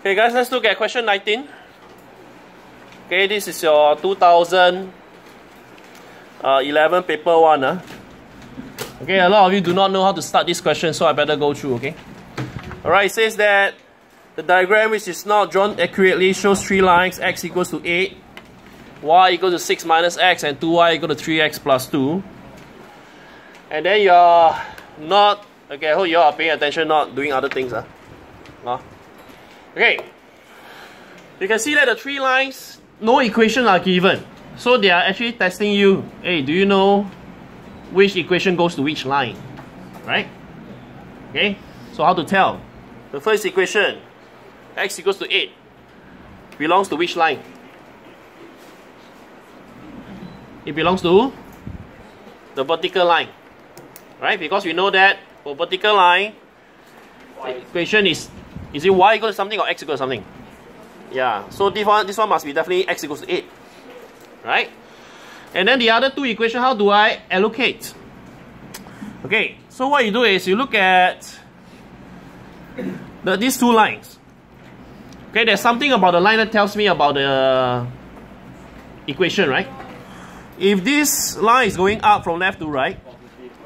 Okay guys, let's look at question 19. Okay, this is your 2011 paper 1. Okay, a lot of you do not know how to start this question, so I better go through, okay? Alright, it says that the diagram which is not drawn accurately shows 3 lines, x equals to 8, y equals to 6 minus x, and 2y equals to 3x plus 2. And then you're not, okay, I hope you all are paying attention, not doing other things. Okay, you can see that the 3 lines, no equations are given. So they are actually testing you, hey, do you know which equation goes to which line? Right? Okay, so how to tell? The first equation, x equals to 8, belongs to which line? It belongs to the vertical line. Right? Because we know that for vertical line, the equation is it y equals to something or x equals to something? Yeah, so this one must be definitely x equals to 8. Right? And then the other 2 equations, how do I allocate? Okay, so what you do is you look at these 2 lines. Okay, there's something about the line that tells me about the equation, right? If this line is going up from left to right,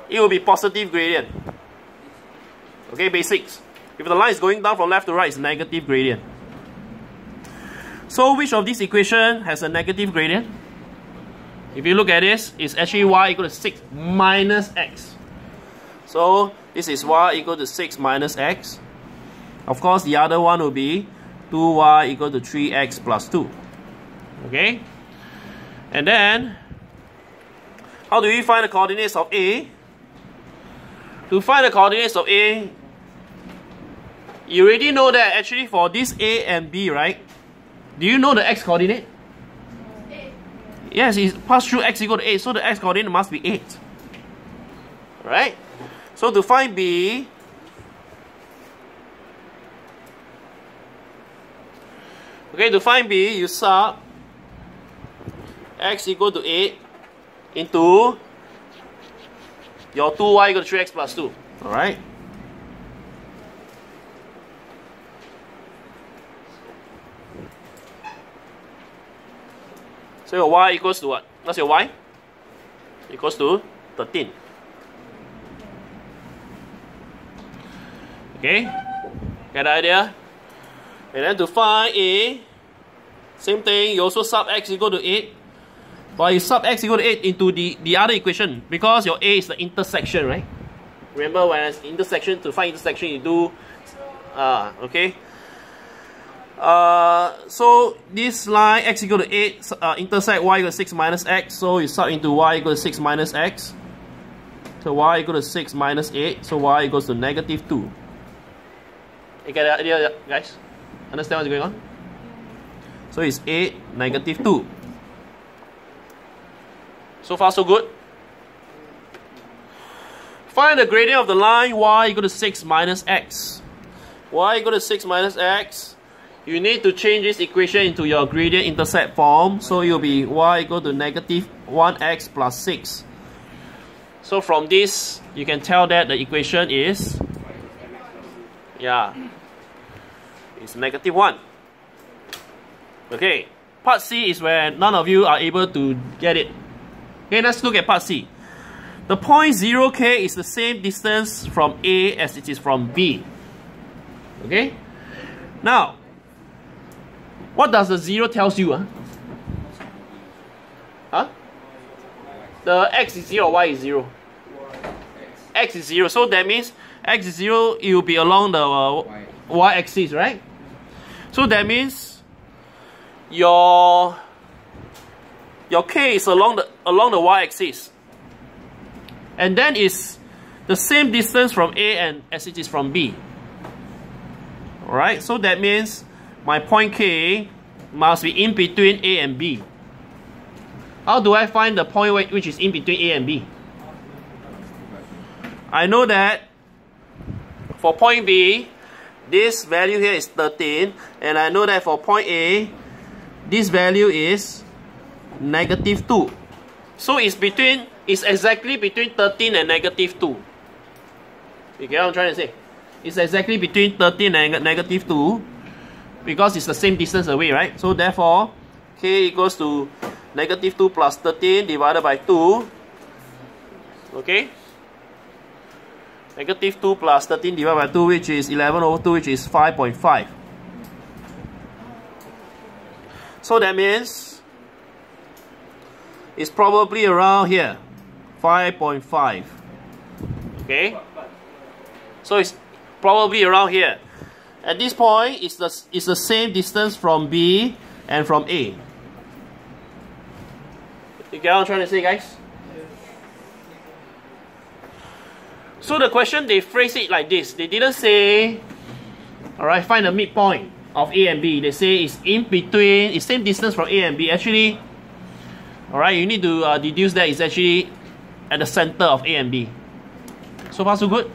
it will be positive gradient. Okay, basics. If the line is going down from left to right, it's negative gradient. So which of these equations has a negative gradient? If you look at this, it's actually y equal to 6 minus x. So this is y equal to 6 minus x. Of course, the other one will be 2y equal to 3x plus 2. Okay? And then, how do we find the coordinates of A? To find the coordinates of A, you already know that actually for this A and B, right? Do you know the x coordinate? 8. Yes, it's passed through x equal to 8, so the x coordinate must be 8. Right? So to find B, okay, to find B, you sub x equal to 8 into your 2y equal to 3x plus 2. Alright? So your y equals to what? What's your y? Equals to 13. Okay? Get the idea? And then to find A, same thing, you also sub x equal to 8. But you sub x equal to 8 into the other equation, because your A is the intersection, right? Remember when it's intersection, to find intersection you do, okay? So this line x equal to 8 intersect y equal to 6 minus x, so you sub into y equal to 6 minus x. So y equal to 6 minus 8, so y equals to negative 2. You get the idea, guys? Understand what's going on? So it's 8, negative 2. So far so good? Find the gradient of the line y equal to 6 minus x. Y equal to 6 minus x. You need to change this equation into your gradient intercept form. So it will be y equal to negative 1x plus 6. So from this, you can tell that the equation is, it's negative 1. Okay, part C is where none of you are able to get it. Okay, let's look at part C. The point 0k is the same distance from A as it is from B. Okay? Now, what does the 0 tells you? The x is 0, y is 0. X is 0, so that means x is 0, it will be along the y-axis, right? So that means your k is along the y-axis, and then is the same distance from A and as it is from B. Alright, so that means my point K must be in between A and B. How do I find the point which is in between A and B? I know that for point B, this value here is 13, and I know that for point A, this value is negative 2. So it's exactly between 13 and negative 2. You get what I'm trying to say? It's exactly between 13 and negative 2. because it's the same distance away, right? So therefore, k equals to negative 2 plus 13 divided by 2. Okay? Negative 2 plus 13 divided by 2, which is 11 over 2, which is 5.5. So that means it's probably around here, 5.5. Okay? So it's probably around here. At this point, it's the same distance from B and from A. You get what I'm trying to say, guys? So the question, they phrase it like this. They didn't say, alright, find the midpoint of A and B. They say it's in between, it's same distance from A and B. Actually, alright, you need to deduce that it's actually at the center of A and B. So far so good?